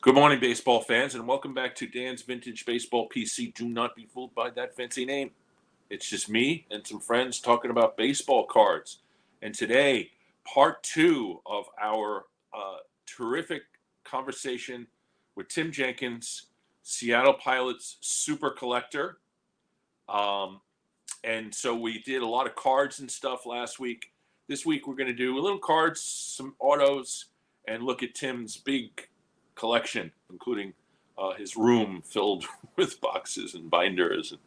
Good morning, baseball fans, and welcome back to Dan's Vintage Baseball PC. Do not be fooled by that fancy name. It's just me and some friends talking about baseball cards. And today, part two of our terrific conversation with Tim Jenkins, Seattle Pilots Supercollector. And so we did a lot of cards and stuff last week. This week, we're going to do a little cards, some autos, and look at Tim's big collection, including his room filled with boxes and binders and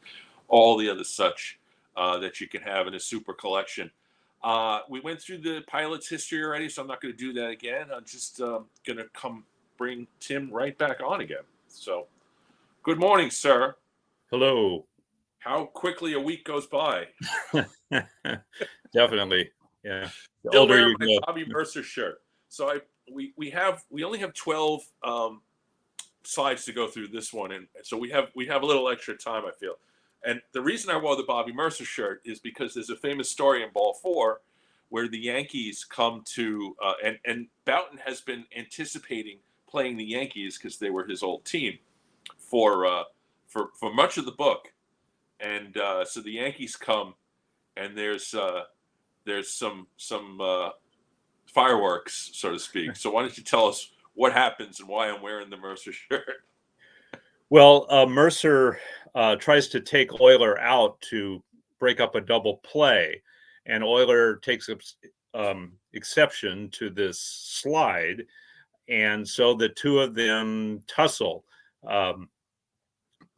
all the other such that you can have in a super collection. We went through the Pilot's history already, so I'm not going to do that again. I'm just going to come bring Tim right back on again. So, good morning, sir. Hello. How quickly a week goes by. Definitely. Yeah. The Still older wearing you my get. Bobby Mercer shirt. So we only have 12 slides to go through this one, and so we have a little extra time, I feel. And the reason I wore the Bobby Mercer shirt is because there's a famous story in Ball 4 where the Yankees come to and Boughton has been anticipating playing the Yankees because they were his old team for much of the book, and so the Yankees come, and there's some fireworks, so to speak. So why don't you tell us what happens and why I'm wearing the Mercer shirt? Well, Mercer tries to take Euler out to break up a double play, and Euler takes exception to this slide, and so the two of them tussle.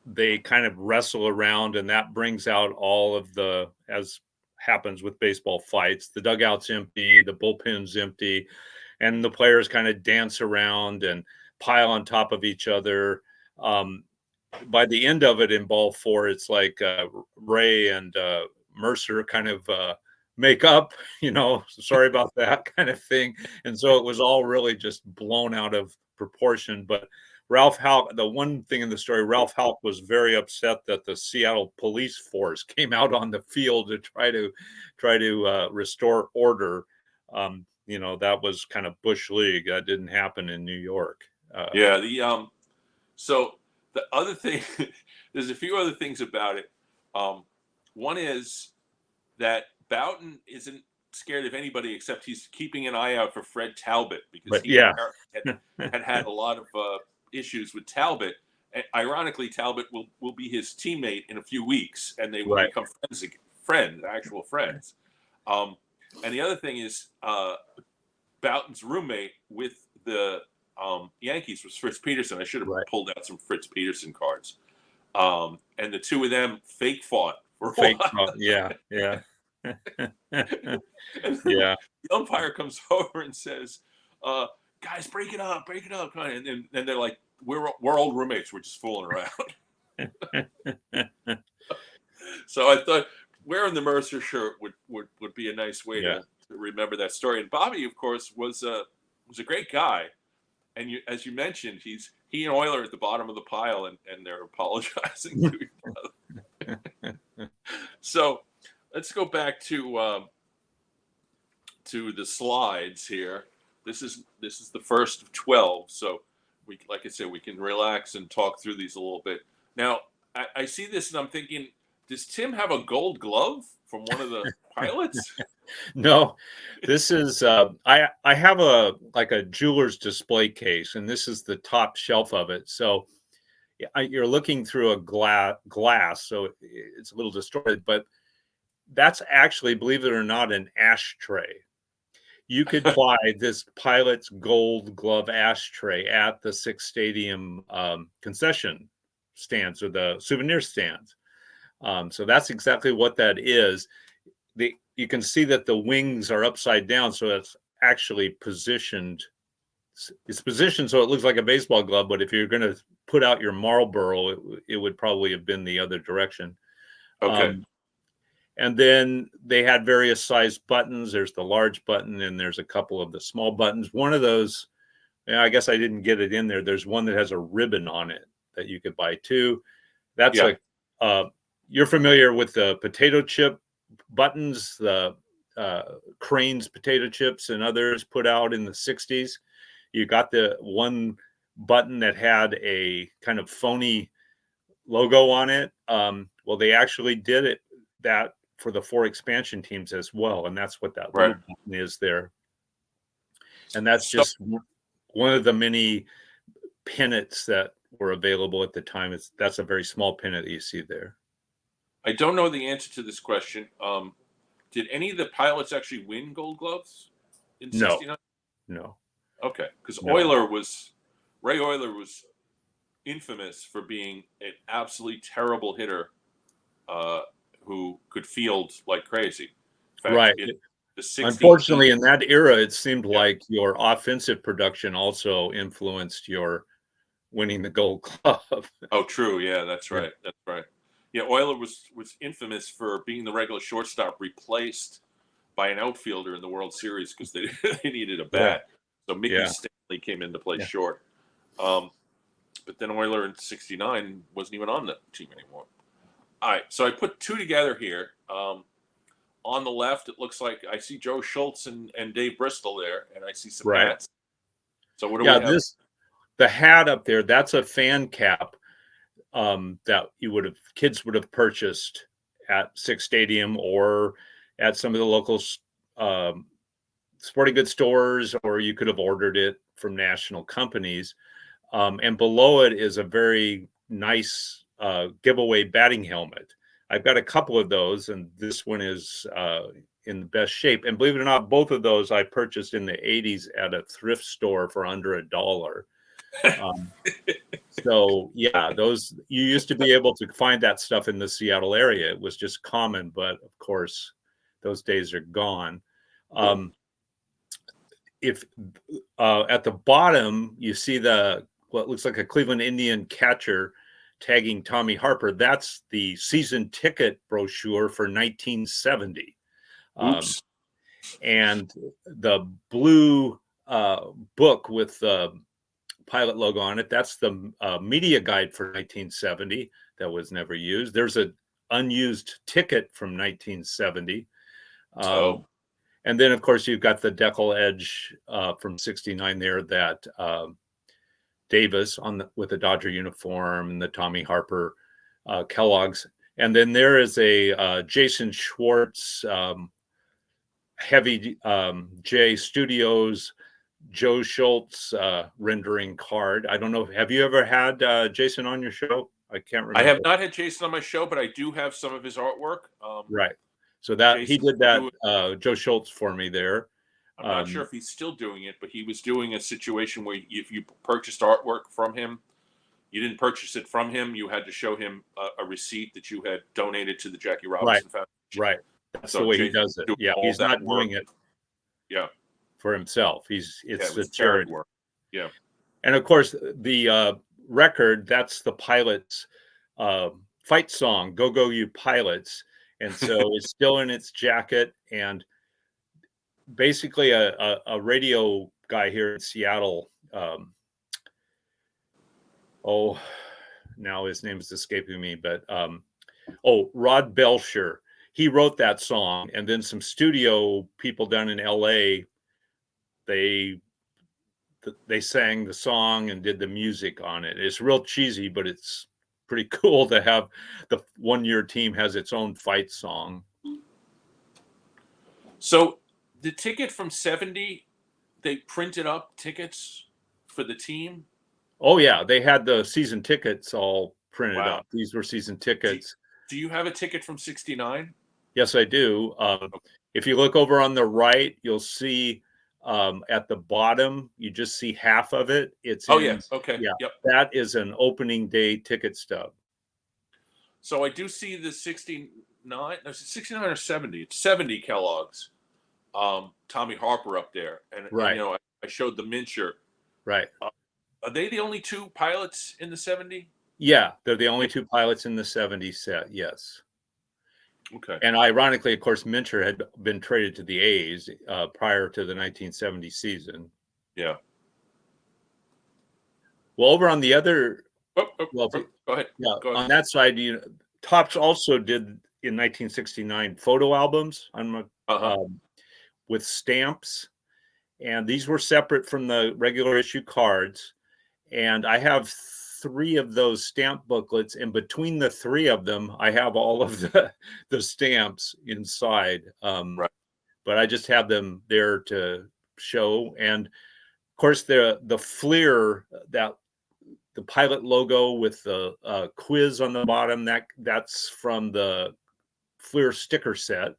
They kind of wrestle around, and that brings out all of the, as happens with baseball fights, the dugout's empty, the bullpen's empty, and the players kind of dance around and pile on top of each other. By the end of it in Ball 4, it's like Ray and Mercer kind of make up, sorry about that kind of thing. And so it was all really just blown out of proportion. But Ralph Houck, the one thing in the story, Ralph Houck was very upset that the Seattle police force came out on the field to try to restore order. That was kind of Bush League. That didn't happen in New York. So the other thing, there's a few other things about it. One is that Boughton isn't scared of anybody except he's keeping an eye out for Fred Talbot because he had a lot of issues with Talbot. And ironically, Talbot will be his teammate in a few weeks, and they will become actual friends. And the other thing is Boughton's roommate with the Yankees was Fritz Peterson. I should have pulled out some Fritz Peterson cards. And the two of them fake fought for a while. Yeah. And the umpire comes over and says, guys, break it up, kind of. And they're like, we're old roommates, we're just fooling around. So I thought wearing the Mercer shirt would be a nice way to remember that story. And Bobby, of course, was a great guy. And as you mentioned, he and Euler at the bottom of the pile, and they're apologizing to each other. So let's go back to the slides here. This is the first of 12. So like I said, we can relax and talk through these a little bit. Now I see this and I'm thinking, does Tim have a gold glove from one of the Pilots? No, this is I have a jeweler's display case, and this is the top shelf of it. So you're looking through a glass, so it's a little distorted, but that's actually, believe it or not, an ashtray. You could buy this Pilot's gold glove ashtray at the Six Stadium concession stands or the souvenir stands. So that's exactly what that is. You can see that the wings are upside down, so it's actually positioned. It's positioned so it looks like a baseball glove, but if you're going to put out your Marlboro, it would probably have been the other direction. Okay. And then they had various size buttons. There's the large button, and there's a couple of the small buttons. One of those, I guess I didn't get it in there. There's one that has a ribbon on it that you could buy too. That's you're familiar with the potato chip buttons, the Crane's potato chips and others put out in the 60s. You got the one button that had a kind of phony logo on it. Well, they actually did that for the 4 expansion teams as well, and that's what that little button is there. And that's just one of the many pennants that were available at the time. That's a very small pennant that you see there. I don't know the answer to this question. Did any of the pilots actually win Gold Gloves in '69? No. Okay, because No. Ray Euler was infamous for being an absolutely terrible hitter who could field like crazy. In fact, Right. Unfortunately, in that era, it seemed like your offensive production also influenced your winning the Gold Glove. Oh, true. Yeah, that's right. That's right. Yeah, Euler was infamous for being the regular shortstop replaced by an outfielder in the World Series because they needed a bat. So Mickey Stanley came in to play short. But then Euler in '69 wasn't even on the team anymore. All right, so I put 2 together here. On the left, it looks like I see Joe Schultz and Dave Bristol there, and I see some hats. So what do we have? The hat up there, that's a fan cap that kids would have purchased at Six Stadium or at some of the local sporting goods stores, or you could have ordered it from national companies. And below it is a very nice giveaway batting helmet. I've got a couple of those, and this one is in the best shape. And believe it or not, both of those I purchased in the 80s at a thrift store for under $1. So yeah, those, you used to be able to find that stuff in the Seattle area. It was just common, but of course, those days are gone. If at the bottom you see what looks like a Cleveland Indian catcher tagging Tommy Harper, that's the season ticket brochure for 1970. And the blue book with the pilot logo on it, that's the media guide for 1970 that was never used. There's an unused ticket from 1970. And then, of course, you've got the decal edge from '69 there, that Davis with the Dodger uniform, and the Tommy Harper Kellogg's. And then there is a Jason Schwartz Heavy J Studios Joe Schultz rendering card. I don't know. Have you ever had Jason on your show? I can't remember. I have not had Jason on my show, but I do have some of his artwork. Right. So that he did that, Joe Schultz, for me there. I'm not sure if he's still doing it, but he was doing a situation where if you purchased artwork from him, you didn't purchase it from him. You had to show him a receipt that you had donated to the Jackie Robinson Foundation. Right. That's the way he does it. Yeah, he's not doing it. Yeah. For himself. It's the charity work. Yeah. And of course, the record, that's the pilot's fight song, Go Go You Pilots. And so it's still in its jacket. And basically a radio guy here in Seattle, now his name is escaping me, but Rod Belcher, he wrote that song. And then some studio people down in LA, they sang the song and did the music on it. It's real cheesy, but it's pretty cool to have the one-year team has its own fight song. So the ticket from '70, they printed up tickets for the team? Oh yeah, they had the season tickets all printed up. These were season tickets. Do you have a ticket from '69? Yes, I do. If you look over on the right, you'll see at the bottom, you just see half of it. It's okay. Yeah, yep. That is an opening day ticket stub. So I do see the 69. No, is it 69 or 70? It's 70 Kellogg's. Tommy Harper up there, and I showed the Mincher. Right. Are they the only 2 pilots in the '70? Yeah, they're the only 2 pilots in the '70 set. Yes. Okay. And ironically, of course, Mincher had been traded to the A's prior to the 1970 season. Yeah. Well, over on the other, go ahead. Yeah, go ahead. On that side, Topps also did in 1969 photo albums with stamps, and these were separate from the regular issue cards. and I have 3 of those stamp booklets, and between the 3 of them, I have all of the stamps inside. Right. But I just have them there to show. And of course, the Fleer, that the pilot logo with the quiz on the bottom, that's from the Fleer sticker set.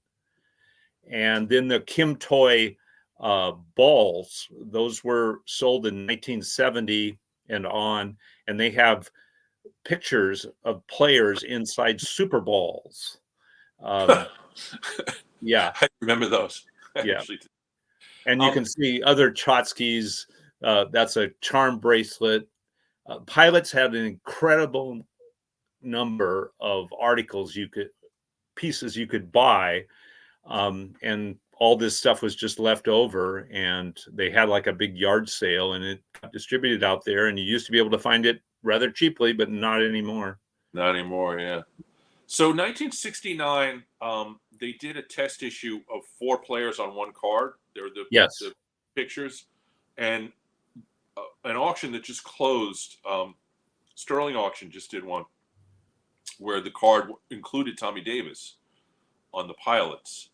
And then the Kim Toy balls, those were sold in 1970 and on, and they have pictures of players inside Super Balls. Yeah, I remember those. yeah. Actually. And you can see other Chotskys. That's a charm bracelet. Pilots had an incredible number of pieces you could buy, and all this stuff was just left over, and they had like a big yard sale, and it got distributed out there, and you used to be able to find it rather cheaply, but not anymore. Not anymore, yeah. So 1969, they did a test issue of 4 players on one card. They're the pictures, and an auction that just closed. Sterling Auction just did one where the card included Tommy Davis on the pilots,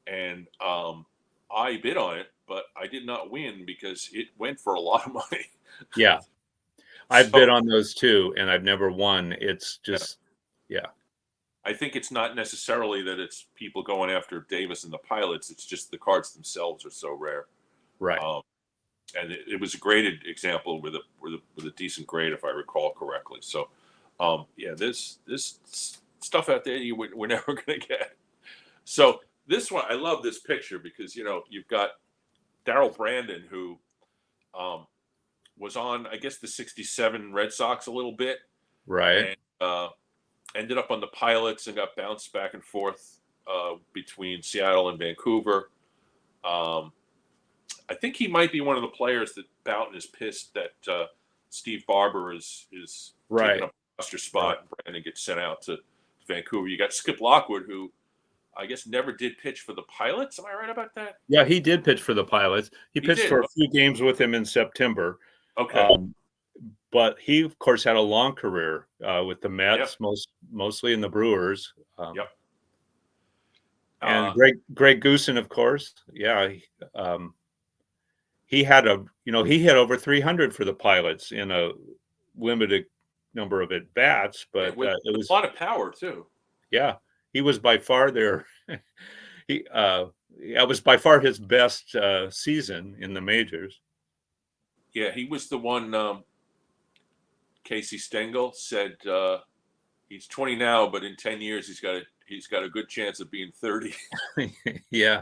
and I bid on it, but I did not win because it went for a lot of money. Yeah, I've bid on those too, and I've never won. It's just, yeah. I think it's not necessarily that it's people going after Davis and the pilots. It's just the cards themselves are so rare. Right. And it was a graded example with a decent grade, if I recall correctly. So, yeah, this stuff out there we're never going to get. So this one, I love this picture because, you've got Darrell Brandon, who was on, I guess, the 67 Red Sox a little bit. Right. And ended up on the pilots and got bounced back and forth between Seattle and Vancouver. I think he might be one of the players that Boughton is pissed that Steve Barber is taking up a roster spot, and Brandon gets sent out to Vancouver. You got Skip Lockwood, who I guess never did pitch for the pilots. Am I right about that? Yeah, he did pitch for the pilots. He pitched for a few games with him in September. Okay. But he, of course, had a long career with the Mets, mostly in the Brewers. Yep. And Greg Goosen, of course. Yeah. He had he hit over 300 for the pilots in a limited number of at bats, but it was a lot of power too. Yeah, he was by far their. It was by far his best season in the majors. Yeah, he was the one. Casey Stengel said he's 20 now, but in 10 years he's got a good chance of being 30. Yeah.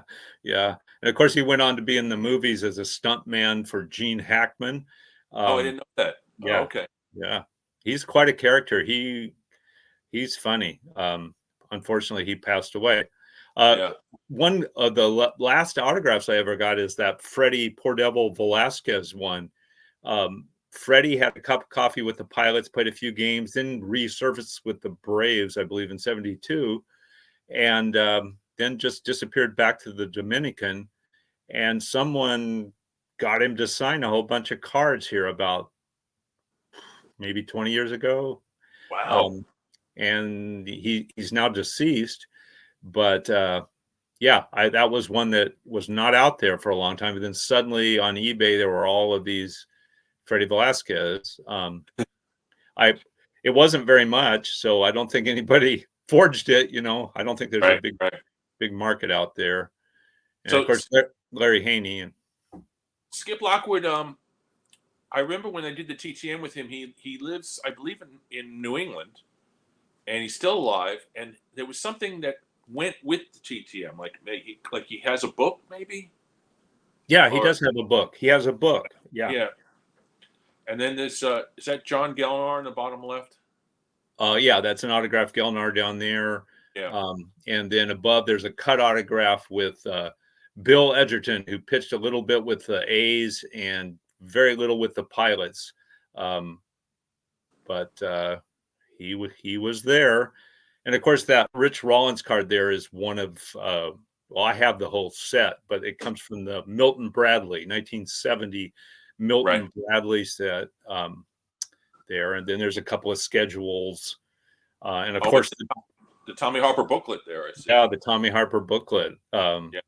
And of course, he went on to be in the movies as a stuntman for Gene Hackman. I didn't know that. Yeah. Oh, okay. Yeah. He's quite a character. He's funny. Unfortunately, he passed away. One of the last autographs I ever got is that Freddie Poor Devil Velasquez one. Freddie had a cup of coffee with the pilots, played a few games, then resurfaced with the Braves, I believe, in 72. And then just disappeared back to the Dominican, and someone got him to sign a whole bunch of cards here about maybe 20 years ago. Wow. And he's now deceased, but that was one that was not out there for a long time. And then suddenly on eBay there were all of these Freddie Velasquez. It wasn't very much, so I don't think anybody forged it. I don't think there's a big market out there. And of course, Larry Haney and Skip Lockwood. I remember when I did the TTM with him. He lives, I believe, in New England, and he's still alive. And there was something that went with the TTM, like he has a book, maybe. Yeah, he does have a book. He has a book. Yeah. Yeah. And then this is that John Gelnar in the bottom left? Yeah, that's an autographed Gelnar down there. Yeah. And then above there's a cut autograph with Bill Edgerton, who pitched a little bit with the A's and very little with the pilots. But he was there. And of course, that Rich Rollins card there is one of I have the whole set, but it comes from the Milton Bradley 1970 Milton Bradley set. there, and then there's a couple of schedules, and of Oh, course, the Tommy Harper booklet there. I see. yeah, the Tommy Harper booklet, Yeah.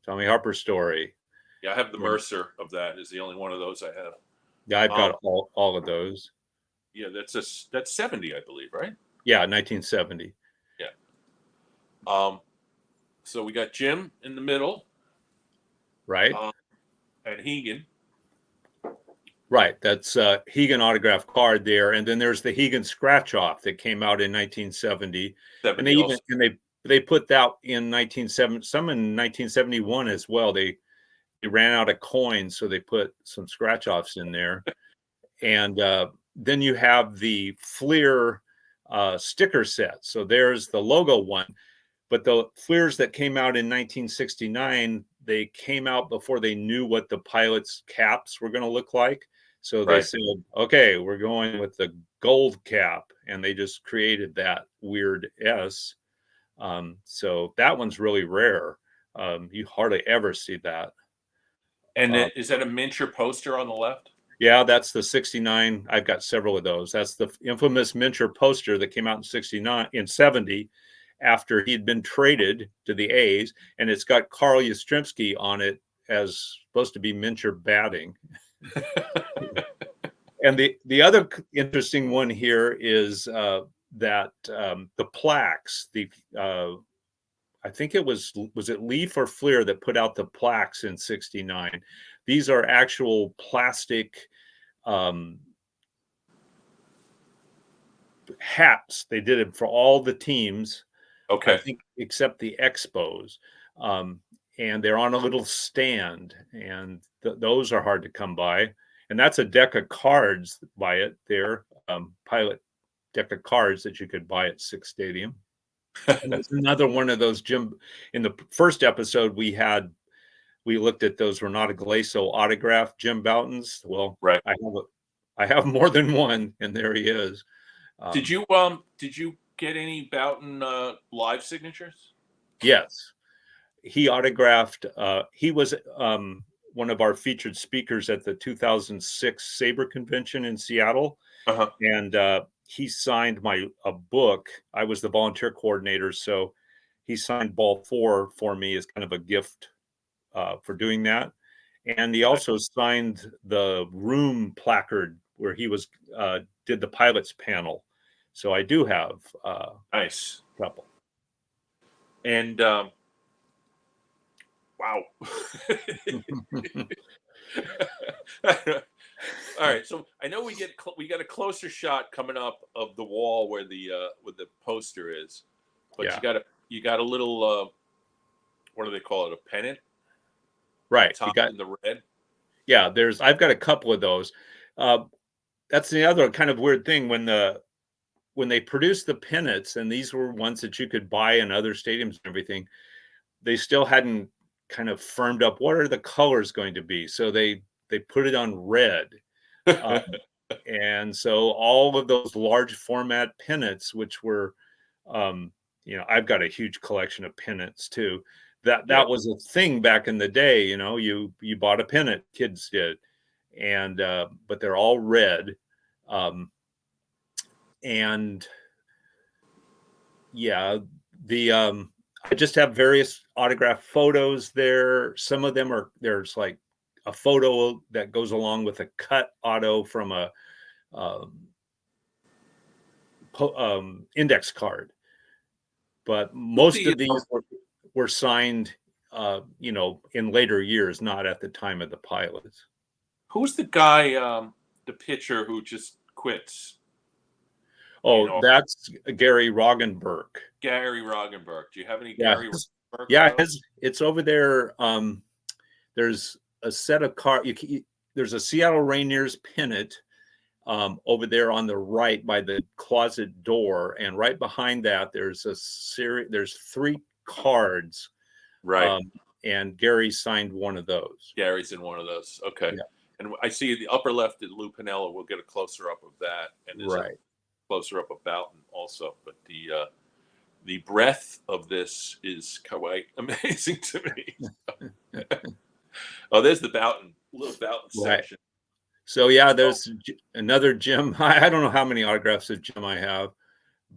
Tommy Harper story. Yeah, I have the Yeah. Mercer of that. Is the only one of those I have. Yeah, I've got all of those. Yeah, that's 70, I believe, right? Yeah, 1970. Yeah. So we got Jim in the middle, Right. and Hegan. Right. That's Hegan autograph card there, and then there's the Hegan scratch off that came out in 1970, and they put that in 1970, some in 1971 as well. They ran out of coins, so they put some scratch offs in there, and then you have the Fleer sticker set. So there's the logo one, but the Fleers that came out in 1969, they came out before they knew what the pilot's caps were going to look like. So they said, okay, we're going with the gold cap, and they just created that weird S. So that one's really rare. You hardly ever see that. And is that a miniature poster on the left? Yeah, that's the 69. I've got several of those. That's the infamous miniature poster that came out in 70 after he'd been traded to the A's, and it's got Carl Yastrzemski on it as supposed to be miniature batting. And the other interesting one here is that the plaques, I think it was it Leaf or Fleer that put out the plaques in 69. These are actual plastic hats. They did it for all the teams. Okay. I think except the Expos. And they're on a little stand, and those are hard to come by. And that's a deck of cards by it there, pilot deck of cards that you could buy at Six Stadium. And there's another one of those, Jim. In the first episode, we looked at those Renato Galasso autograph Jim Boutons. Well, right. I have more than one, and there he is. Did you get any Bouton live signatures? Yes, he autographed. He was one of our featured speakers at the 2006 SABR convention in Seattle, and he signed a book. I was the volunteer coordinator, so he signed Ball 4 for me as kind of a gift for doing that. And he also signed the room placard where he did the pilots panel. So I do have nice couple. And wow. All right, so I know we got a closer shot coming up of the wall where the poster is, but you got a little what do they call it, a pennant? Right. You got in the red. Yeah, I've got a couple of those. That's the other kind of weird thing when they produced the pennants, and these were ones that you could buy in other stadiums and everything, they still hadn't kind of firmed up what are the colors going to be. So they put it on red. And so all of those large format pennants, which were, I've got a huge collection of pennants too. That was a thing back in the day. You bought a pennant, kids did, and but they're all red. And yeah, I just have various autograph photos there. Some of them there's like a photo that goes along with a cut auto from a index card. But most of these were signed, in later years, not at the time of the pilots. Who's the guy, the pitcher who just quits? Oh, that's Gary Roggenberg. Gary Roggenberg. Do you have any Gary Roggenberg? Yeah, it's over there. There's a set of cards. There's a Seattle Rainiers pennant over there on the right by the closet door, and right behind that there's there's 3 cards. Right. And Gary signed one of those. Gary's in one of those. Okay. Yeah. And I see the upper left is Lou Piniella. We'll get a closer up of that, and there's a closer up of Bouton also. But the breadth of this is quite amazing to me. Oh, there's the Bouton, little Bouton section. So yeah, there's another Jim. I don't know how many autographs of Jim I have,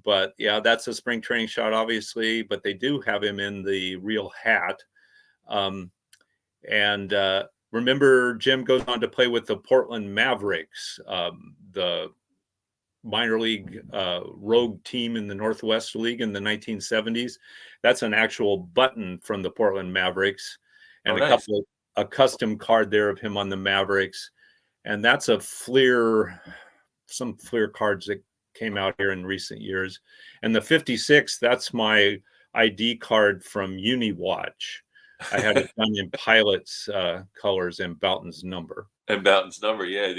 but yeah, that's a spring training shot, obviously. But they do have him in the real hat. Um, and remember, Jim goes on to play with the Portland Mavericks, the minor league rogue team in the Northwest League in the 1970s. That's an actual button from the Portland Mavericks, and nice. a custom card there of him on the Mavericks. And that's a some Fleer cards that came out here in recent years. And the 56, that's my ID card from Uniwatch. I had it done in Pilot's colors and Boughton's number. And Boughton's number, yeah.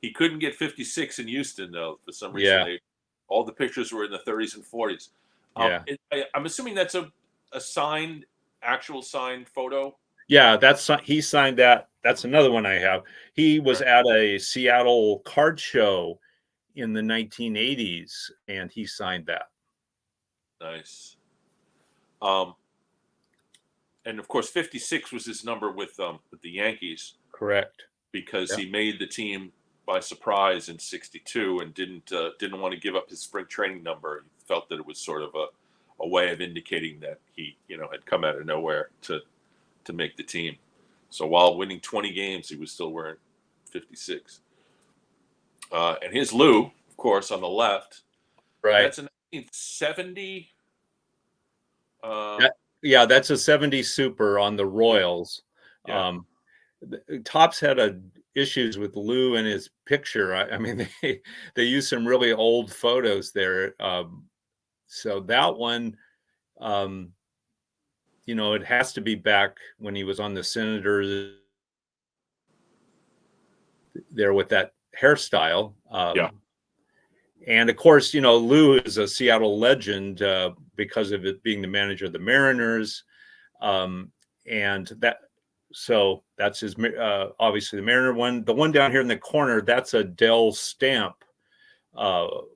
He couldn't get 56 in Houston, though, for some reason. Yeah. All the pictures were in the 30s and 40s. Yeah. I'm assuming that's a actual signed photo. Yeah, he signed that. That's another one I have. He was at a Seattle card show in the 1980s, and he signed that. Nice. And of course, 56 was his number with the Yankees. Correct. Because he made the team by surprise in '62 and didn't want to give up his spring training number. He felt that it was sort of a way of indicating that he had come out of nowhere to make the team. So while winning 20 games, he was still wearing 56. And his Lou, of course, on the left. Right. That's a 1970. Yeah, that's a 70 Super on the Royals. Yeah. Topps had issues with Lou and his picture. I mean, they used some really old photos there. So that one, it has to be back when he was on the Senators there with that hairstyle. And of course, Lou is a Seattle legend because of it being the manager of the Mariners. So that's his, obviously the Mariner one. The one down here in the corner, that's a Dell stamp from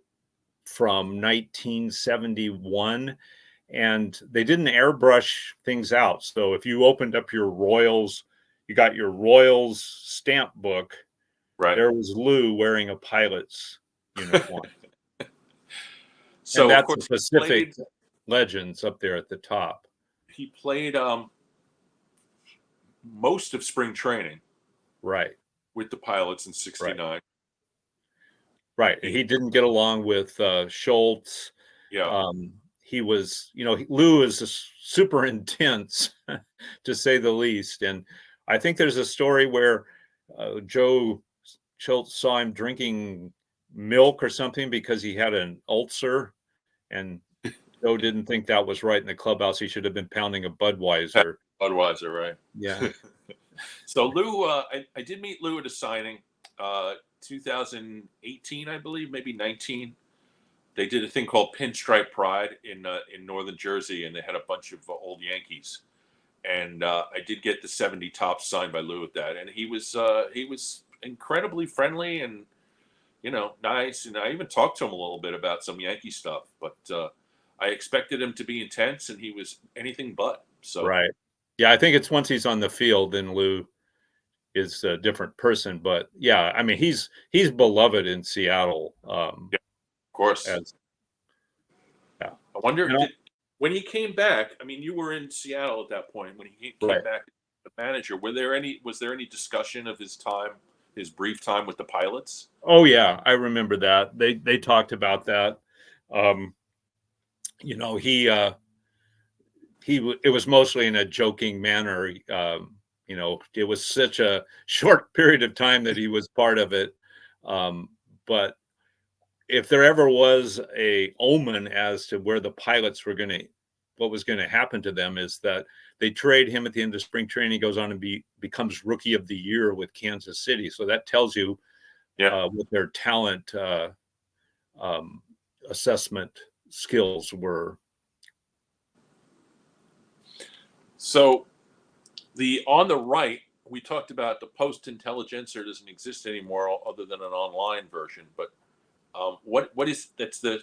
1971. And they didn't airbrush things out. So if you opened up your Royals, you got your Royals stamp book. Right. There was Lou wearing a Pilot's uniform. So and that's of course, the Pacific Legends up there at the top. He played most of spring training, right, with the Pilots in '69. Right. He didn't get along with Schultz. Yeah. He was, Lou is super intense, to say the least. And I think there's a story where Joe Schultz saw him drinking milk or something because he had an ulcer, and Joe didn't think that was right in the clubhouse. He should have been pounding a Budweiser. Budweiser, right? Yeah. So Lou, I did meet Lou at a signing, 2018, I believe, maybe 19. They did a thing called Pinstripe Pride in northern Jersey, and they had a bunch of old Yankees. And I did get the 70 Topps signed by Lou at that, and he was incredibly friendly and nice. And I even talked to him a little bit about some Yankee stuff, but I expected him to be intense, and he was anything but. So right, yeah, I think it's once he's on the field, then Lou is a different person. But yeah, I mean, he's beloved in Seattle. Of course. Yeah. I wonder when he came back. I mean, you were in Seattle at that point when he came back as the manager. Was there any discussion of his brief time with the Pilots? Oh yeah, I remember that. They talked about that. It was mostly in a joking manner. It was such a short period of time that he was part of it. But if there ever was a omen as to where the Pilots were what was going to happen to them, is that they trade him at the end of spring training. He goes on and becomes Rookie of the Year with Kansas City. So that tells you what their talent assessment skills were. So on the right, we talked about the Post Intelligencer doesn't exist anymore other than an online version. But that's the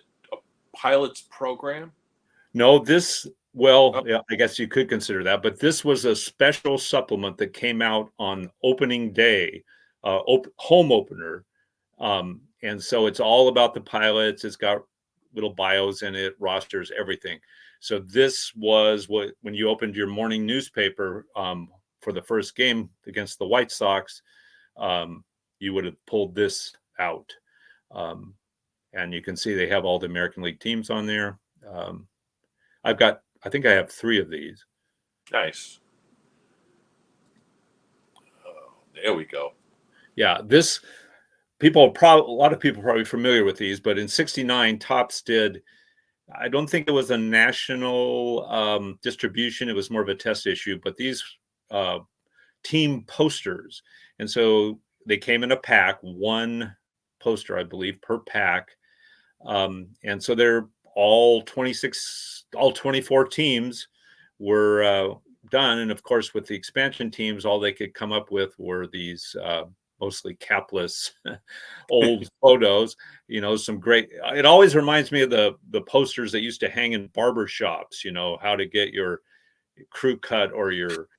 Pilots program? No, yeah, I guess you could consider that, but this was a special supplement that came out on opening day home opener. And so it's all about the pilots. It's got little bios in it, rosters, everything. So this was when you opened your morning newspaper for the first game against the White Sox, you would have pulled this out. And you can see they have all the American League teams on there. I think I have 3 of these. Nice. Oh, there we go. Yeah, a lot of people are probably familiar with these, but in '69, Topps did. I don't think it was a national distribution. It was more of a test issue, but these team posters. And so they came in a pack, 1 poster, I believe, per pack. And so they're all 24 teams were done. And of course, with the expansion teams, all they could come up with were these mostly capless old photos, some great, it always reminds me of the posters that used to hang in barber shops, how to get your crew cut or your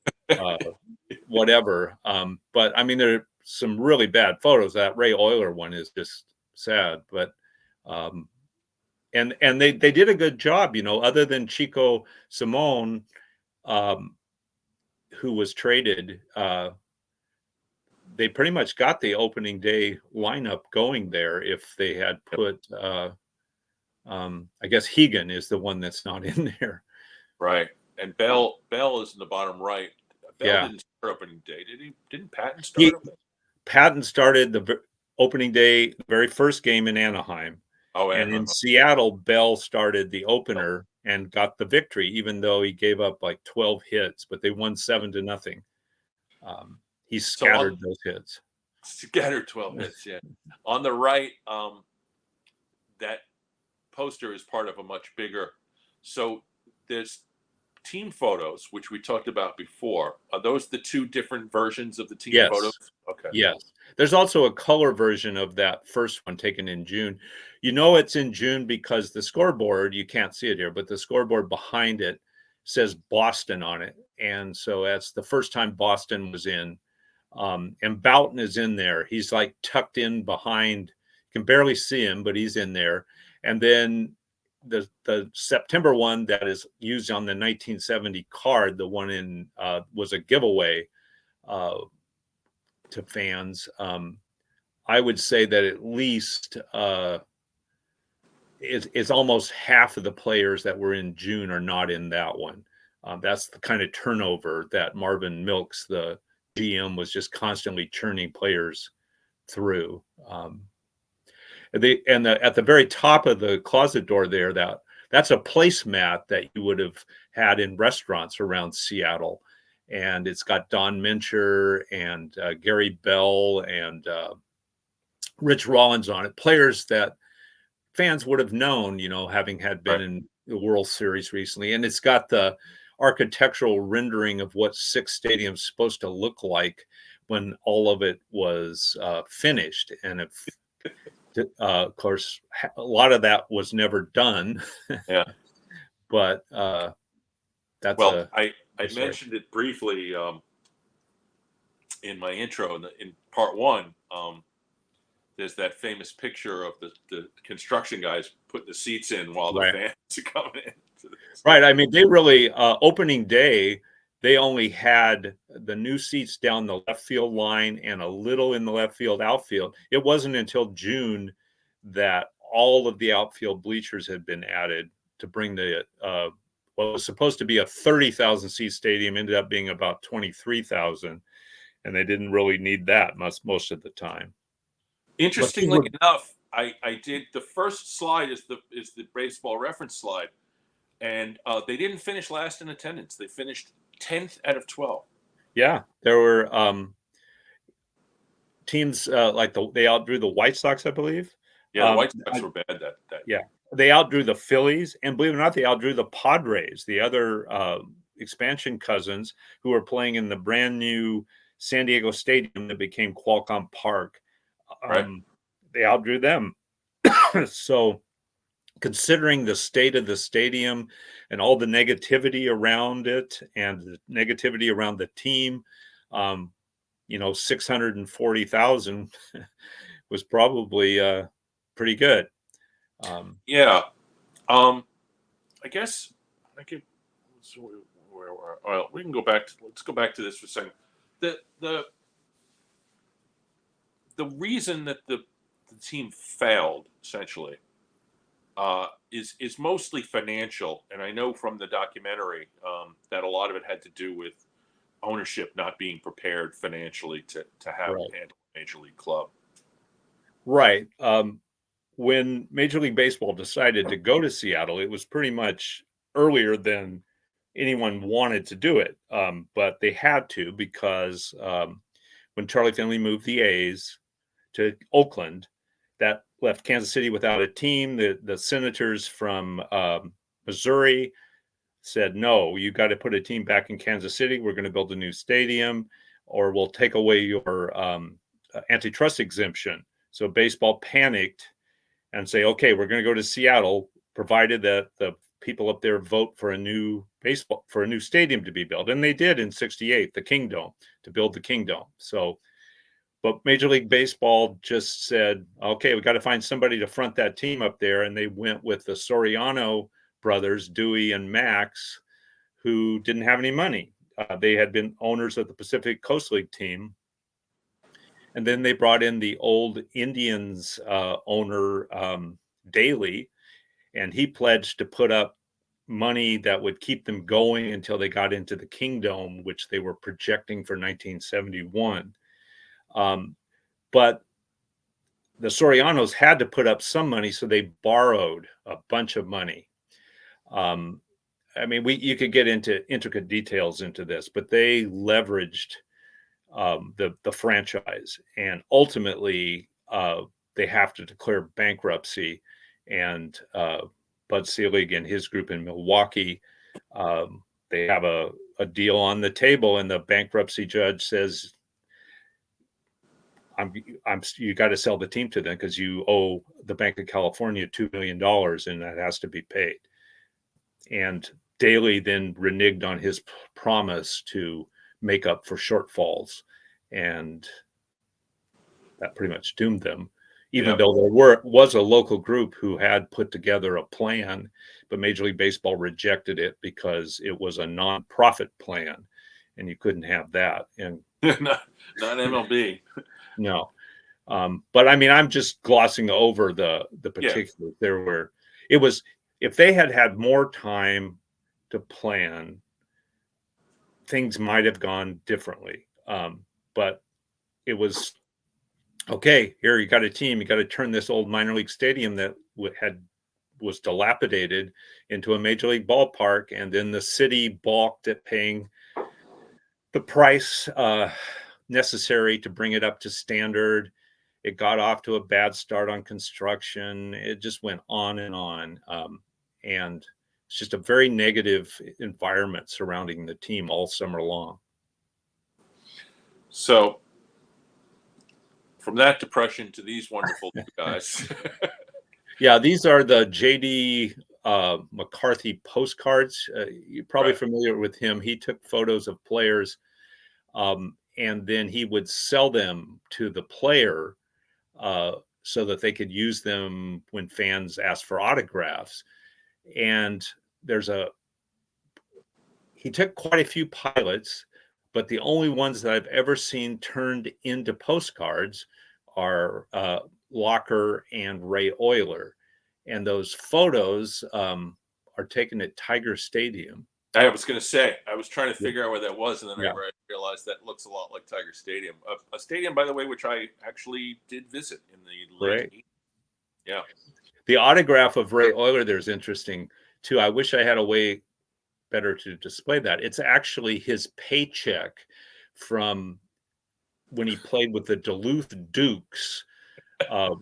whatever. But I mean, there are some really bad photos. That Ray Euler one is just sad, but and they did a good job, other than Chico Simone, who was traded. They pretty much got the opening day lineup going there. If they had put, I guess Hegan is the one that's not in there. Right. And Bell is in the bottom right. Bell Yeah. didn't start opening day, did he? Didn't Patton start opening? Patton started the opening day, very first game in Anaheim. Oh, and in Seattle, Bell started the opener and got the victory, even though he gave up like 12 hits, but they won 7-0. He scattered those hits. Scattered 12 hits, yeah. On the right, that poster is part of a much bigger. So there's team photos, which we talked about before. Are those the 2 different versions of the team photos? Okay. Yes. There's also a color version of that first one taken in June. It's in June because the scoreboard, you can't see it here, but the scoreboard behind it says Boston on it. And so that's the first time Boston was in. And Boughton is in there. He's like tucked in behind. You can barely see him, but he's in there. And then the September one that is used on the 1970 card, the one in was a giveaway to fans. I would say that at least it's almost half of the players that were in June are not in that one. That's the kind of turnover that Marvin Milks, the GM, was just constantly churning players through. At the very top of the closet door there, that's a placemat that you would have had in restaurants around Seattle. And it's got Don Mincher and Gary Bell and Rich Rollins on it, players that fans would have known, having had been in the World Series recently. And it's got the architectural rendering of what Sick's Stadium's supposed to look like when all of it was finished. And of course, a lot of that was never done. Yeah. But that's I mentioned it briefly in my intro in part 1. There's that famous picture of the construction guys putting the seats in while the fans are coming in. Right. I mean, they really, opening day, they only had the new seats down the left field line and a little in the left field outfield. It wasn't until June that all of the outfield bleachers had been added to bring the what was supposed to be a 30,000 seat stadium ended up being about 23,000, and they didn't really need that most of the time. Interestingly enough, I did the first slide is the baseball reference slide, and they didn't finish last in attendance. They finished 10th out of 12. Yeah, there were teams like they outdrew the White Sox, I believe. Yeah, the White Sox were bad that. Yeah, they outdrew the Phillies, and believe it or not, they outdrew the Padres, the other expansion cousins who were playing in the brand new San Diego Stadium that became Qualcomm Park. They outdrew them. So, considering the state of the stadium and all the negativity around it and the negativity around the team, 640,000 was probably pretty good. Yeah. I guess I could. So well, we can go back to. Let's go back to this for a second. The the the reason that the team failed essentially is mostly financial, and I know from the documentary that a lot of it had to do with ownership not being prepared financially to have Right. handle a major league club. Right. When Major League Baseball decided to go to Seattle, it was pretty much earlier than anyone wanted to do it. But they had to because when Charlie Finley moved the A's to Oakland, that left Kansas City without a team. The Senators from Missouri said, no, you got to put a team back in Kansas City. We're going to build a new stadium, or we'll take away your antitrust exemption. So baseball panicked and say, okay, we're going to go to Seattle, provided that the people up there vote for a new stadium to be built. And they did in 68, the Kingdome, to build the Kingdome. So, but Major League Baseball just said, okay, we got to find somebody to front that team up there. And they went with the Soriano brothers, Dewey and Max, who didn't have any money. They had been owners of the Pacific Coast League team. And then they brought in the old Indians owner, Daly, and he pledged to put up money that would keep them going until they got into the Kingdome, which they were projecting for 1971. But the Sorianos had to put up some money, so they borrowed a bunch of money. I mean, you could get into intricate details into this, but they leveraged the franchise, and ultimately they have to declare bankruptcy. And Bud Selig and his group in Milwaukee, they have a deal on the table, and the bankruptcy judge says, you got to sell the team to them because you owe the Bank of California $2 million, and that has to be paid. And Daly then reneged on his promise to make up for shortfalls, and that pretty much doomed them. Even though there was a local group who had put together a plan, but Major League Baseball rejected it because it was a non-profit plan, and you couldn't have that. And not MLB. No. But I mean, I'm just glossing over the particulars. If they had more time to plan, things might have gone differently. But it was, okay, here you got a team, you got to turn this old minor league stadium that was dilapidated into a major league ballpark. And then the city balked at paying the price necessary to bring it up to standard. It got off to a bad start on construction. It just went on and on. And it's just a very negative environment surrounding the team all summer long. So from that depression to these wonderful guys. Yeah, these are the J.D. McCarthy postcards. You're probably familiar with him. He took photos of players, and then he would sell them to the player so that they could use them when fans asked for autographs. And he took quite a few pilots, but the only ones that I've ever seen turned into postcards are Locker and Ray Oyler. And those photos are taken at Tiger Stadium. I was going to say, I was trying to figure out where that was, and then I realized that looks a lot like Tiger Stadium. A stadium, by the way, which I actually did visit in the late 80s. Yeah. The autograph of Ray Oyler there is interesting, too. I wish I had a way better to display that. It's actually his paycheck from when he played with the Duluth Dukes,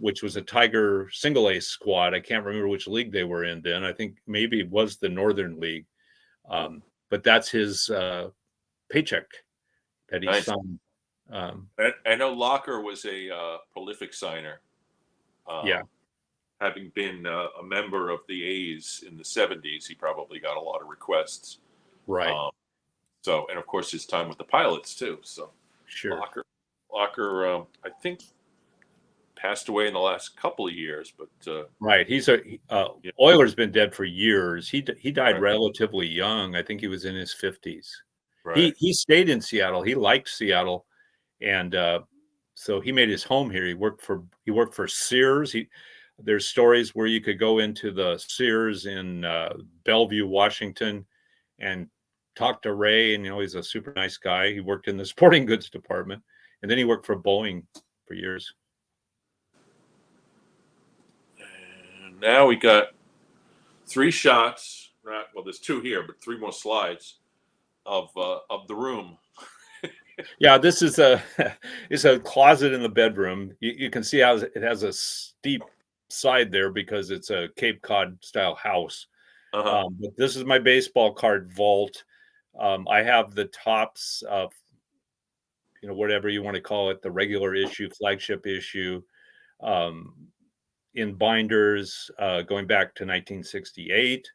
which was a Tiger single A squad. I can't remember which league they were in then. I think maybe it was the Northern League. But that's his paycheck that he signed. I know Locker was a prolific signer. Having been a member of the A's in the 70s, he probably got a lot of requests. Right. And of course, his time with the Pilots, too. So, sure. Locker. Locker, I think, passed away in the last couple of years, but Right. He's yeah, Euler's been dead for years. He died right, relatively young. I think he was in his 50s. right. He stayed in Seattle. He liked Seattle, and so he made his home here. He worked for Sears. There's stories where you could go into the Sears in Bellevue, Washington, and talk to Ray. And he's a super nice guy. He worked in the sporting goods department, and then he worked for Boeing for years. And now we got 3 shots. Right, well, there's 2 here, but 3 more slides of the room. Yeah, this is is a closet in the bedroom. You can see how it has a steep side there because it's a Cape Cod style house. Uh-huh. But this is my baseball card vault. I have the tops of, whatever you want to call it, the regular issue, flagship issue, in binders going back to 1968.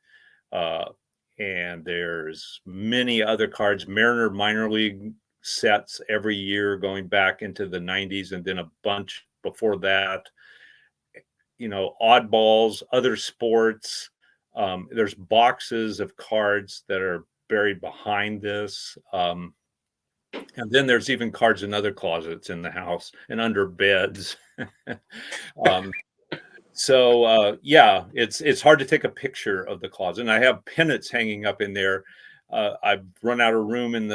And there's many other cards, Mariner minor league sets every year going back into the 90s, and then a bunch before that, oddballs, other sports. There's boxes of cards that are buried behind this. And then there's even cards in other closets in the house and under beds. So yeah, it's hard to take a picture of the closet. And I have pennants hanging up in there. I've run out of room in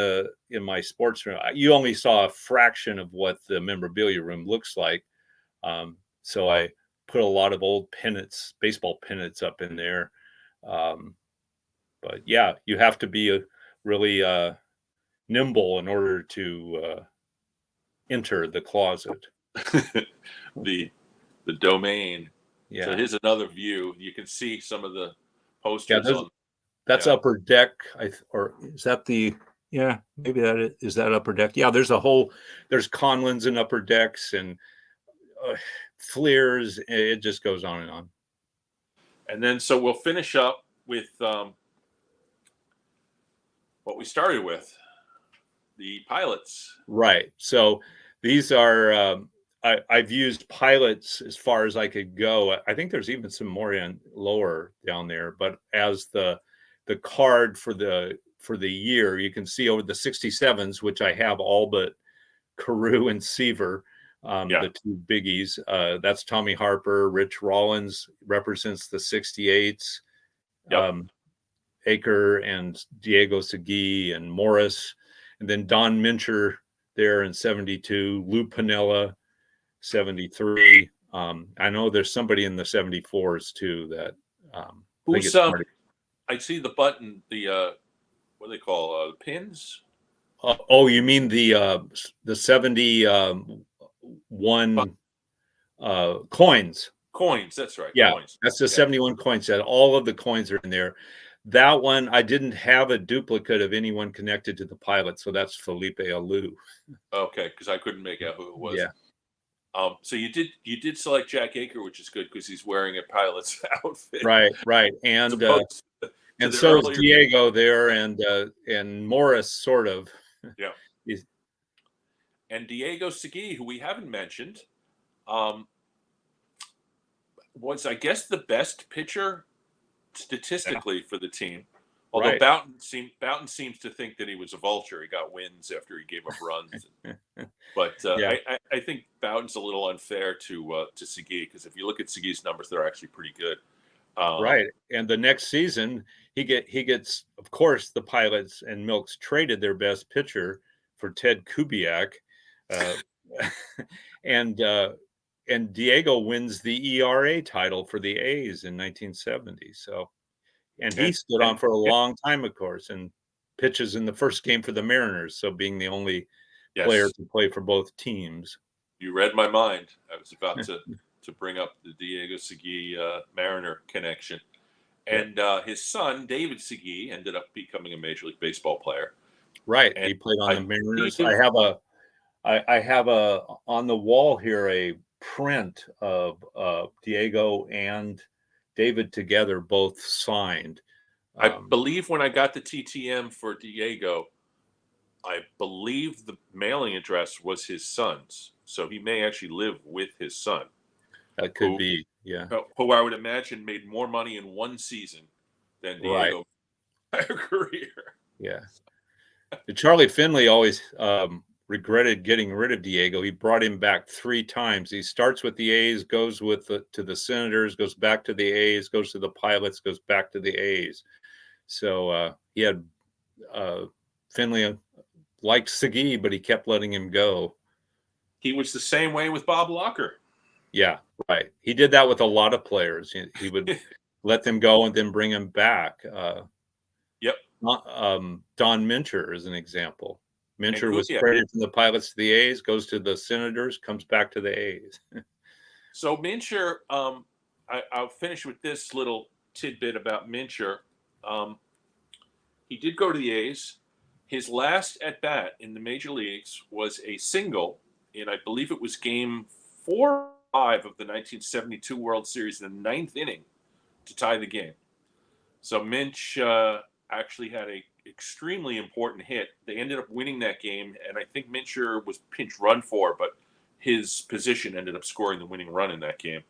my sports room. You only saw a fraction of what the memorabilia room looks like. So I put a lot of old pennants, baseball pennants up in there. But yeah, you have to be really nimble in order to enter the closet. the domain. Yeah. So here's another view. You can see some of the posters Yeah, on. that's Yeah. upper deck. Or is that yeah, maybe is that upper deck. Yeah, there's Conlins and upper decks and Fleers. It just goes on and on. And then so we'll finish up with what we started with, the pilots. Right. So these are I've used pilots as far as I could go. I think there's even some more lower down there, but as the card for the year, you can see over the 67s, which I have all but Carew and Seaver, the 2 biggies. That's Tommy Harper. Rich Rollins represents the 68s. Yep. Aker and Diego Segui and Morris, and then Don Mincher there in 72, Lou Piniella 73. I know there's somebody in the 74s too that Who's I see the button, the what do they call pins? Oh, you mean the 71 coins? Coins, that's right. Yeah, Coins. that's the 71 coins set. All of the coins are in there. That one, I didn't have a duplicate of anyone connected to the pilot, so that's Felipe Alou. Okay, because I couldn't make out who it was. Yeah. So you did select Jack Aker, which is good because he's wearing a pilot's outfit. Right. And so is Diego there, and Morris sort of. Yeah. And Diego Segui, who we haven't mentioned, was, I guess, the best pitcher statistically for the team. Although Right. Boughton seems to think that he was a vulture. He got wins after he gave up runs. But Yeah. I think Boughton's a little unfair to Segui, because if you look at Segui's numbers, they're actually pretty good. Right. And the next season, he gets, of course, the Pilots and Milks traded their best pitcher for Ted Kubiak. And Diego wins the ERA title for the A's in 1970. So, and he stood on for a long time, of course, and pitches in the first game for the Mariners. So being the only player to play for both teams. You read my mind. I was about to bring up the Diego Segui Mariner connection. And his son, David Segui, ended up becoming a Major League Baseball player. Right. And he played on the Mariners. I have on the wall here a print of Diego and David together, both signed. I believe when I got the TTM for Diego, I believe the mailing address was his son's, so he may actually live with his son, That could who be, yeah, who I would imagine made more money in one season than right, Diego entire career. yeah. Charlie Finley always regretted getting rid of Diego. He brought him back 3 times. He starts with the A's, goes to the Senators, goes back to the A's, goes to the Pilots, goes back to the A's. So he had Finley liked Segui, but he kept letting him go. He was the same way with Bob Locker. Yeah, right. He did that with a lot of players. He would let them go and then bring them back. Yep. Don Mincher is an example. Mincher was Yeah. traded from the Pilots to the A's, goes to the Senators, comes back to the A's. So Mincher, I'll finish with this little tidbit about Mincher. He did go to the A's. His last at bat in the major leagues was a single in, I believe it was game 4 or 5 of the 1972 World Series in the 9th inning to tie the game. So Minch actually had a extremely important hit. They ended up winning that game, and I think Mincher was pinch run for, but his position ended up scoring the winning run in that game.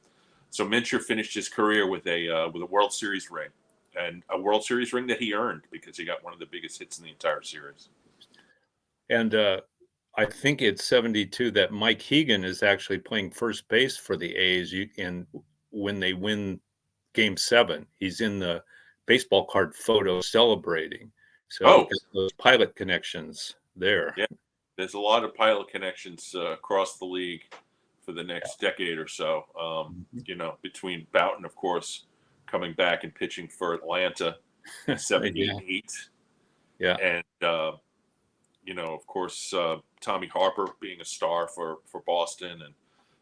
So Mincher finished his career with a World Series ring, and a World Series ring that he earned because he got one of the biggest hits in the entire series. And I think it's 72 that Mike Hegan is actually playing first base for the A's. And when they win Game 7, he's in the baseball card photo celebrating. So those Pilot connections there. Yeah, there's a lot of Pilot connections across the league for the next decade or so. Between Boughton, of course, coming back and pitching for Atlanta in 78. Yeah. And, of course, Tommy Harper being a star for Boston, and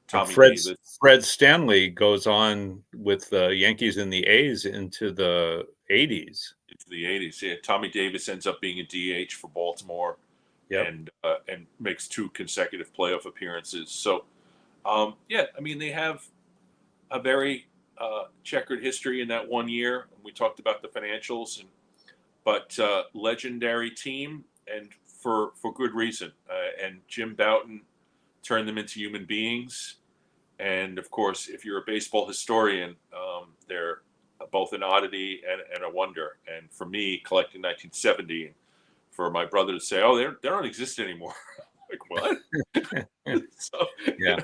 Tommy Davis. Fred Stanley goes on with the Yankees and the A's into the 80s. Into the 80s, yeah. Tommy Davis ends up being a DH for Baltimore, and makes 2 consecutive playoff appearances. So, they have a very checkered history in that one year. We talked about the financials, but legendary team, and for good reason. And Jim Boughton turned them into human beings. And of course, if you're a baseball historian, they're both an oddity and a wonder. And for me, collecting 1970, for my brother to say, "Oh, they don't exist anymore," like what? So, yeah.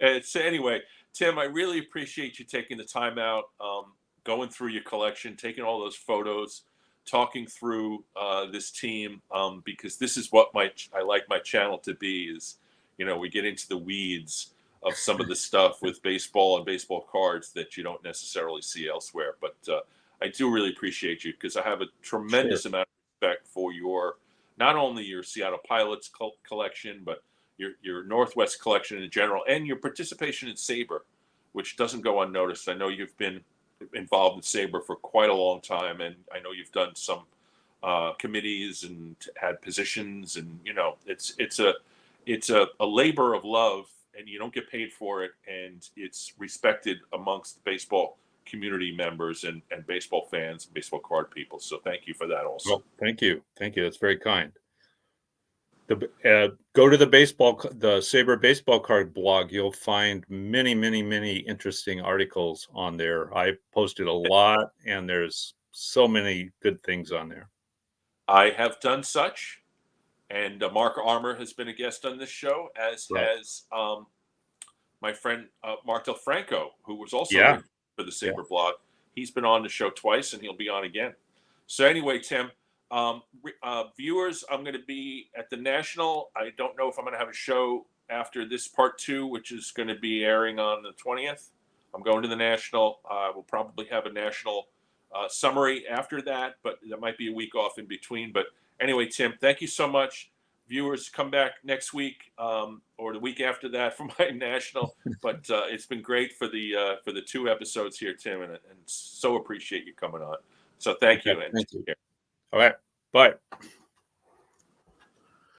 And so anyway, Tim, I really appreciate you taking the time out, going through your collection, taking all those photos, talking through this team, because this is what I like my channel to be. Is we get into the weeds of some of the stuff with baseball and baseball cards that you don't necessarily see elsewhere. But I do really appreciate you, because I have a tremendous amount of respect for not only your Seattle Pilots collection, but your Northwest collection in general, and your participation in SABR, which doesn't go unnoticed. I know you've been involved in SABR for quite a long time, and I know you've done some committees and had positions, and it's a labor of love, and you don't get paid for it, and it's respected amongst the baseball community members and baseball fans and baseball card people. So thank you for that also. Well, thank you. That's very kind. Go to the SABR baseball card blog. You'll find many, many, many interesting articles on there. I posted a lot, and there's so many good things on there. I have done such, and Mark Armour has been a guest on this show, as has my friend Mark Del Franco, who was also for the SABR blog. He's been on the show twice, and he'll be on again. So anyway, Tim, viewers, I'm going to be at the National. I don't know if I'm going to have a show after this part 2, which is going to be airing on the 20th. I'm going to the National. We'll probably have a National summary after that, but there might be a week off in between. But anyway, Tim, thank you so much. Viewers, come back next week or the week after that for my National. But it's been great for the 2 episodes here, Tim, and so appreciate you coming on. So thank you. And thank you. All right. Bye.